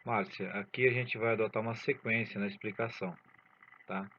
Márcia, aqui a gente vai adotar uma sequência na explicação, tá?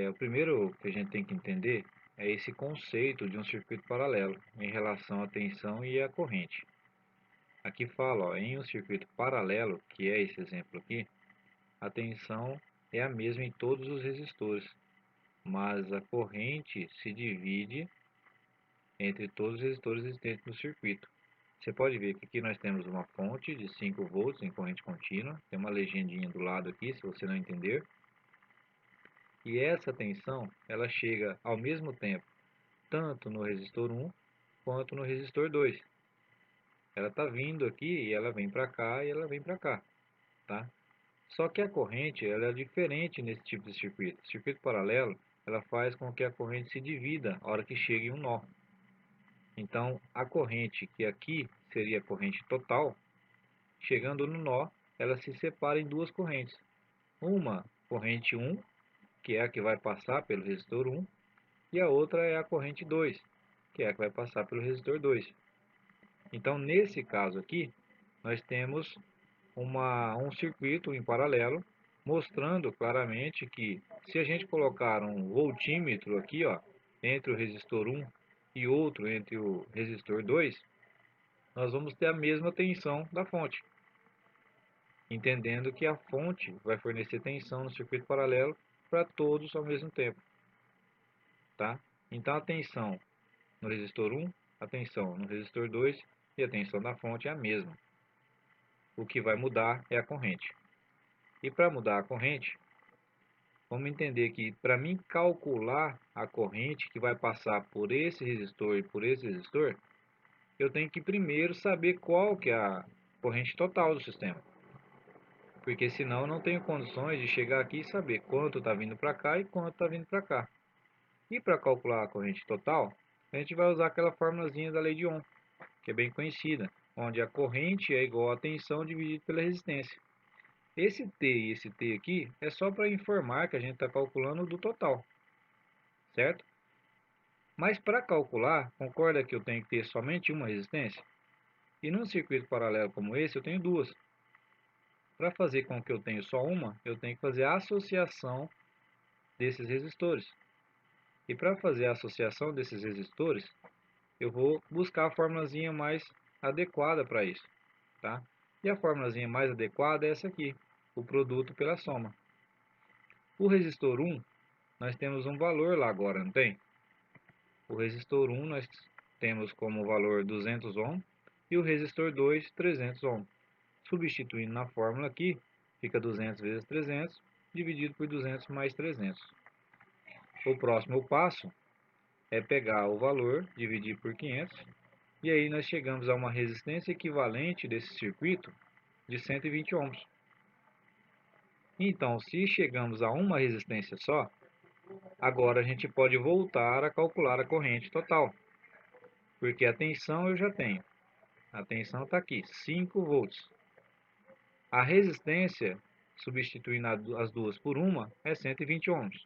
O primeiro que a gente tem que entender é esse conceito de um circuito paralelo em relação à tensão e à corrente. Aqui fala, ó, em um circuito paralelo, que é esse exemplo aqui, a tensão é a mesma em todos os resistores, mas a corrente se divide entre todos os resistores existentes no circuito. Você pode ver que aqui nós temos uma fonte de 5 volts em corrente contínua, tem uma legendinha do lado aqui, se você não entender. E essa tensão, ela chega ao mesmo tempo, tanto no resistor 1 quanto no resistor 2. Ela está vindo aqui e ela vem para cá e ela vem para cá, tá? Só que a corrente, ela é diferente nesse tipo de circuito. Circuito paralelo, ela faz com que a corrente se divida a hora que chega em um nó. Então, a corrente que aqui seria a corrente total, chegando no nó, ela se separa em duas correntes. Uma corrente 1, que é a que vai passar pelo resistor 1, e a outra é a corrente 2, que é a que vai passar pelo resistor 2. Então, nesse caso aqui, nós temos um circuito em paralelo, mostrando claramente que se a gente colocar um voltímetro aqui, ó, entre o resistor 1 e outro entre o resistor 2, nós vamos ter a mesma tensão da fonte, entendendo que a fonte vai fornecer tensão no circuito paralelo para todos ao mesmo tempo, tá? Então a tensão no resistor 1, a tensão no resistor 2 e a tensão da fonte é a mesma. O que vai mudar é a corrente. E para mudar a corrente, vamos entender que para mim calcular a corrente que vai passar por esse resistor e por esse resistor, eu tenho que primeiro saber qual que é a corrente total do sistema. Porque senão eu não tenho condições de chegar aqui e saber quanto está vindo para cá e quanto está vindo para cá. E para calcular a corrente total, a gente vai usar aquela formulazinha da lei de Ohm, que é bem conhecida, onde a corrente é igual à tensão dividido pela resistência. Esse T e esse T aqui é só para informar que a gente está calculando do total, certo? Mas para calcular, concorda que eu tenho que ter somente uma resistência? E num circuito paralelo como esse, eu tenho duas. Para fazer com que eu tenha só uma, eu tenho que fazer a associação desses resistores. E para fazer a associação desses resistores, eu vou buscar a formulazinha mais adequada para isso, tá? E a formulazinha mais adequada é essa aqui, o produto pela soma. O resistor 1, nós temos um valor lá agora, não tem? O resistor 1 nós temos como valor 200 ohm e o resistor 2 300 ohm. Substituindo na fórmula aqui, fica 200 vezes 300 dividido por 200 mais 300. O próximo passo é pegar o valor, dividir por 500, e aí nós chegamos a uma resistência equivalente desse circuito de 120 ohms. Então, se chegamos a uma resistência só, agora a gente pode voltar a calcular a corrente total, porque a tensão eu já tenho. A tensão está aqui, 5 volts. A resistência, substituindo as duas por uma, é 120 ohms.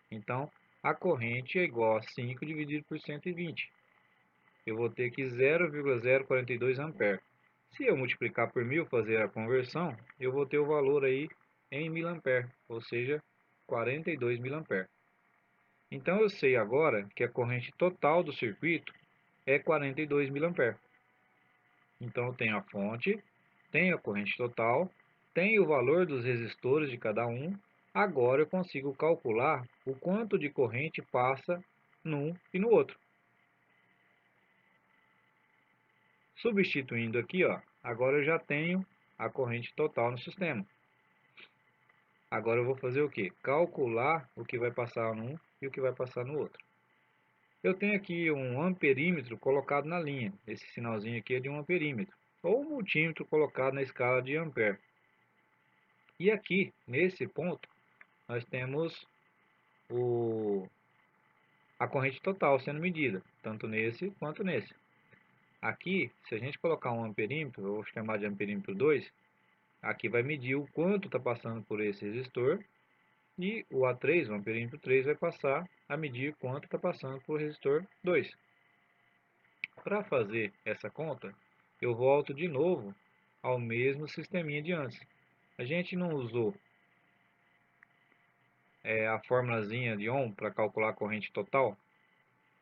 Então, a corrente é igual a 5 dividido por 120. Eu vou ter que 0,042 ampere. Se eu multiplicar por 1000, fazer a conversão, eu vou ter o valor aí em miliampere, ou seja, 42 miliampere. Então eu sei agora que a corrente total do circuito é 42 miliampere. Então eu tenho a fonte, tenho a corrente total, tenho o valor dos resistores de cada um. Agora eu consigo calcular o quanto de corrente passa num e no outro. Substituindo aqui, ó, agora eu já tenho a corrente total no sistema. Agora eu vou fazer o que? Calcular o que vai passar num e o que vai passar no outro. Eu tenho aqui um amperímetro colocado na linha. Esse sinalzinho aqui é de um amperímetro. Ou um multímetro colocado na escala de ampere. E aqui, nesse ponto, nós temos a corrente total sendo medida, tanto nesse quanto nesse. Aqui, se a gente colocar um amperímetro, eu vou chamar de amperímetro 2, aqui vai medir o quanto está passando por esse resistor, e o A3, o amperímetro 3, vai passar a medir quanto está passando por resistor 2. Para fazer essa conta, eu volto de novo ao mesmo sisteminha de antes. A gente não usou a formulazinha de Ohm para calcular a corrente total.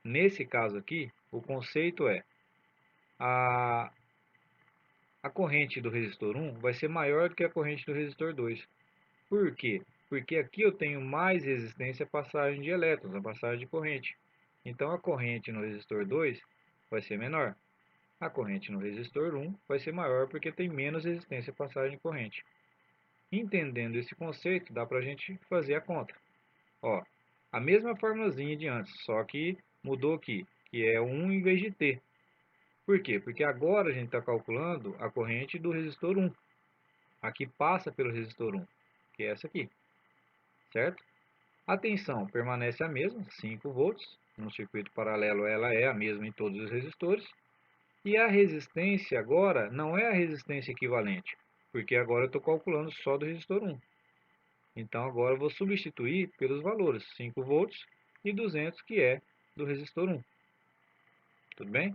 Nesse caso aqui, o conceito é a, a corrente do resistor 1 vai ser maior do que a corrente do resistor 2. Por quê? Porque aqui eu tenho mais resistência à passagem de elétrons, à passagem de corrente. Então a corrente no resistor 2 vai ser menor. A corrente no resistor 1 vai ser maior porque tem menos resistência à passagem de corrente. Entendendo esse conceito, dá para a gente fazer a conta. Ó, a mesma formulazinha de antes, só que mudou aqui, que é 1 em vez de T. Por quê? Porque agora a gente está calculando a corrente do resistor 1, a que passa pelo resistor 1, que é essa aqui, certo? A tensão permanece a mesma, 5 volts. No circuito paralelo ela é a mesma em todos os resistores. E a resistência agora não é a resistência equivalente, porque agora eu estou calculando só do resistor 1. Então agora eu vou substituir pelos valores 5 volts e 200 que é do resistor 1. Tudo bem?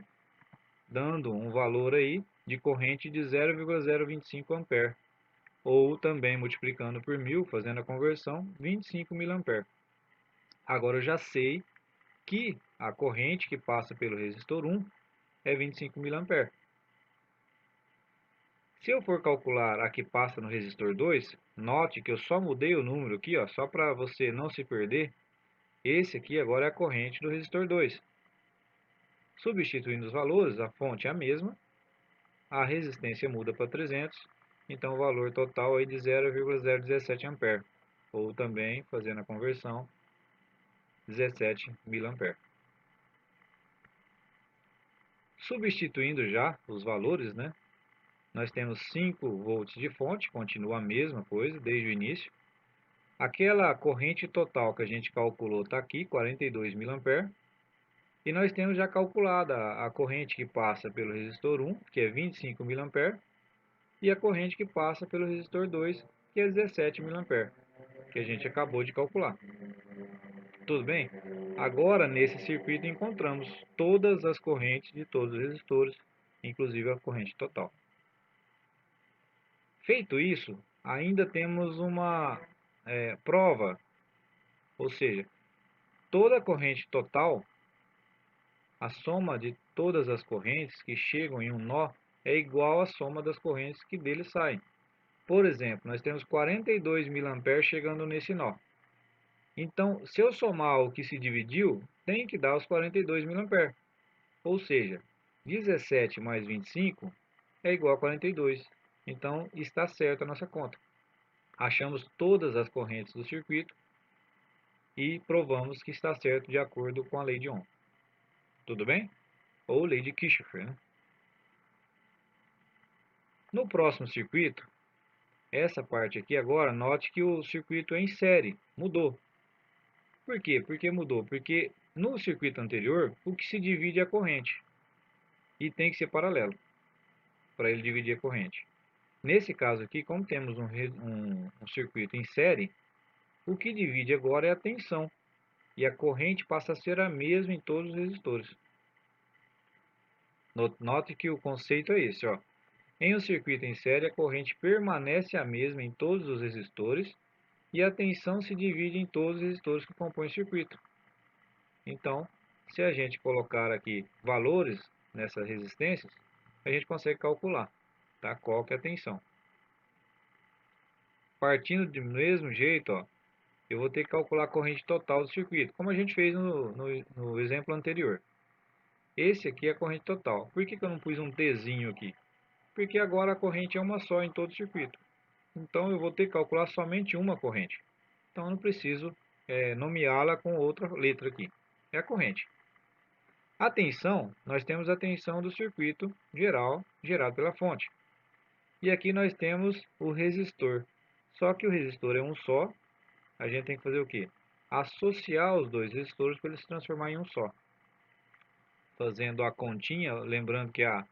Dando um valor aí de corrente de 0,025 ampere, ou também multiplicando por 1000, fazendo a conversão, 25 mA. Agora eu já sei que a corrente que passa pelo resistor 1 é 25 mA. Se eu for calcular a que passa no resistor 2, note que eu só mudei o número aqui, ó, só para você não se perder. Esse aqui agora é a corrente do resistor 2. Substituindo os valores, a fonte é a mesma, a resistência muda para 300, então o valor total é de 0,017 A, ou também, fazendo a conversão, 17 mA. Substituindo já os valores, né? Nós temos 5 volts de fonte, continua a mesma coisa desde o início. Aquela corrente total que a gente calculou está aqui, 42 mA. E nós temos já calculada a corrente que passa pelo resistor 1, que é 25 mA, e a corrente que passa pelo resistor 2, que é 17 mA, que a gente acabou de calcular. Tudo bem? Agora, nesse circuito, encontramos todas as correntes de todos os resistores, inclusive a corrente total. Feito isso, ainda temos uma prova, ou seja, toda a corrente total, a soma de todas as correntes que chegam em um nó é igual à soma das correntes que dele saem. Por exemplo, nós temos 42 mA chegando nesse nó. Então, se eu somar o que se dividiu, tem que dar os 42 mA. Ou seja, 17 mais 25 é igual a 42. Então, está certa a nossa conta. Achamos todas as correntes do circuito e provamos que está certo de acordo com a lei de Ohm. Tudo bem? Ou lei de Kirchhoff, né? No próximo circuito, essa parte aqui agora, note que o circuito é em série, mudou. Por quê? Porque mudou? Porque no circuito anterior, o que se divide é a corrente. E tem que ser paralelo, para ele dividir a corrente. Nesse caso aqui, como temos um circuito em série, o que divide agora é a tensão. E a corrente passa a ser a mesma em todos os resistores. Note que o conceito é esse, ó. Em um circuito em série, a corrente permanece a mesma em todos os resistores e a tensão se divide em todos os resistores que compõem o circuito. Então, se a gente colocar aqui valores nessas resistências, a gente consegue calcular, tá? Qual que é a tensão. Partindo do mesmo jeito, ó, eu vou ter que calcular a corrente total do circuito, como a gente fez no exemplo anterior. Esse aqui é a corrente total. Por que eu não pus um Tzinho aqui? Porque agora a corrente é uma só em todo o circuito. Então eu vou ter que calcular somente uma corrente. Então eu não preciso nomeá-la com outra letra aqui. É a corrente. A tensão, nós temos a tensão do circuito geral gerado pela fonte. E aqui nós temos o resistor. Só que o resistor é um só. A gente tem que fazer o quê? Associar os dois resistores para ele se transformar em um só. Fazendo a continha, lembrando que a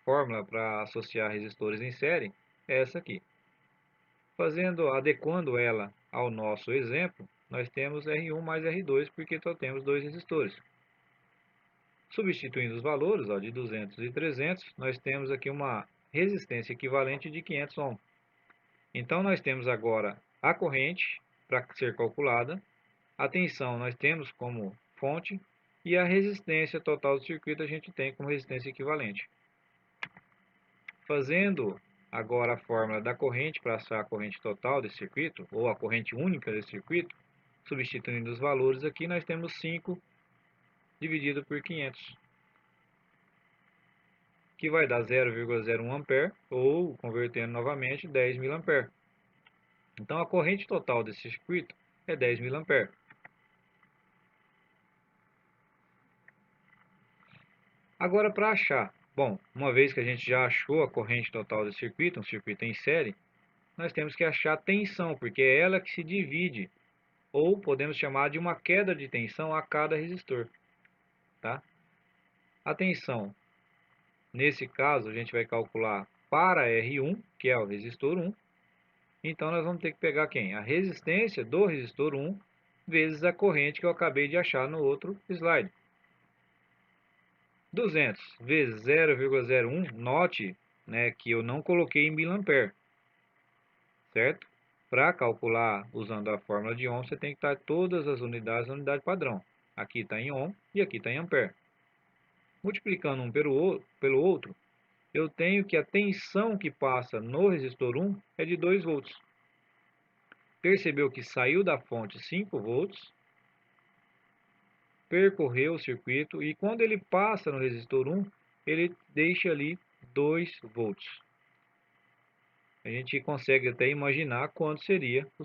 fórmula para associar resistores em série é essa aqui. Adequando ela ao nosso exemplo, nós temos R1 mais R2, porque só temos dois resistores. Substituindo os valores, ó, de 200 e 300, nós temos aqui uma resistência equivalente de 500 ohms. Então, nós temos agora a corrente para ser calculada, a tensão nós temos como fonte e a resistência total do circuito a gente tem como resistência equivalente. Fazendo agora a fórmula da corrente para achar a corrente total desse circuito, ou a corrente única desse circuito, substituindo os valores aqui, nós temos 5 dividido por 500, que vai dar 0,01 ampere, ou, convertendo novamente, 10 mil ampere. Então, a corrente total desse circuito é 10 mil ampere. Agora, para achar, bom, uma vez que a gente já achou a corrente total desse circuito, um circuito em série, nós temos que achar a tensão, porque é ela que se divide, ou podemos chamar de uma queda de tensão a cada resistor. Tá? A tensão, nesse caso, a gente vai calcular para R1, que é o resistor 1. Então, nós vamos ter que pegar quem? A resistência do resistor 1 vezes a corrente que eu acabei de achar no outro slide. 200 vezes 0,01, note, né, que eu não coloquei em miliampere, certo? Para calcular usando a fórmula de ohm, você tem que estar todas as unidades na unidade padrão. Aqui está em ohm e aqui está em ampere. Multiplicando um pelo outro, eu tenho que a tensão que passa no resistor 1 é de 2 volts. Percebeu que saiu da fonte 5 volts, percorreu o circuito e quando ele passa no resistor 1, ele deixa ali 2 volts. A gente consegue até imaginar quanto seria a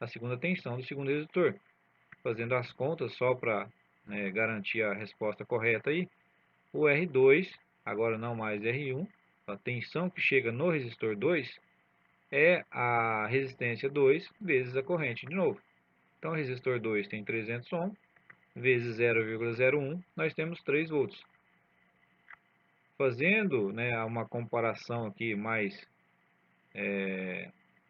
segunda tensão do segundo resistor. Fazendo as contas só para garantir a resposta correta aí, o R2, agora não mais R1, a tensão que chega no resistor 2 é a resistência 2 vezes a corrente de novo. Então, o resistor 2 tem 300 ohms, vezes 0,01, nós temos 3 volts. Fazendo uma comparação aqui mais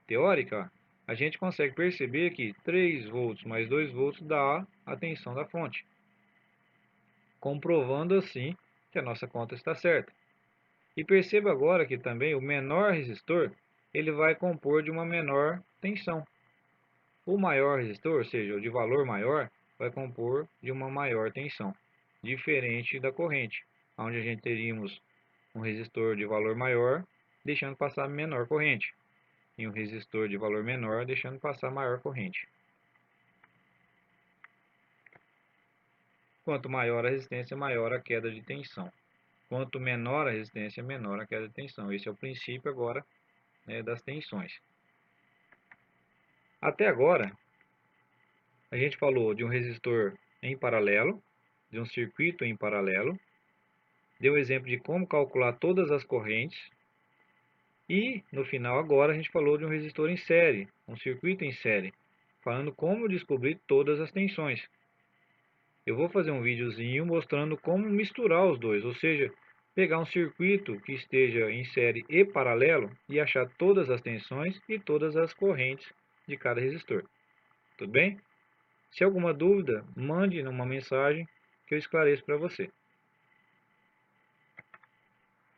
teórica, a gente consegue perceber que 3 volts mais 2 volts dá a tensão da fonte, comprovando assim que a nossa conta está certa. E perceba agora que também o menor resistor ele vai compor de uma menor tensão. O maior resistor, ou seja, o de valor maior, vai compor de uma maior tensão, diferente da corrente, onde a gente teríamos um resistor de valor maior deixando passar menor corrente, e um resistor de valor menor deixando passar maior corrente. Quanto maior a resistência, maior a queda de tensão. Quanto menor a resistência, menor a queda de tensão. Esse é o princípio agora das tensões. Até agora, a gente falou de um resistor em paralelo, de um circuito em paralelo, deu exemplo de como calcular todas as correntes, e no final agora a gente falou de um resistor em série, um circuito em série, falando como descobrir todas as tensões. Eu vou fazer um videozinho mostrando como misturar os dois, ou seja, pegar um circuito que esteja em série e paralelo e achar todas as tensões e todas as correntes de cada resistor. Tudo bem? Se alguma dúvida, mande uma mensagem que eu esclareço para você.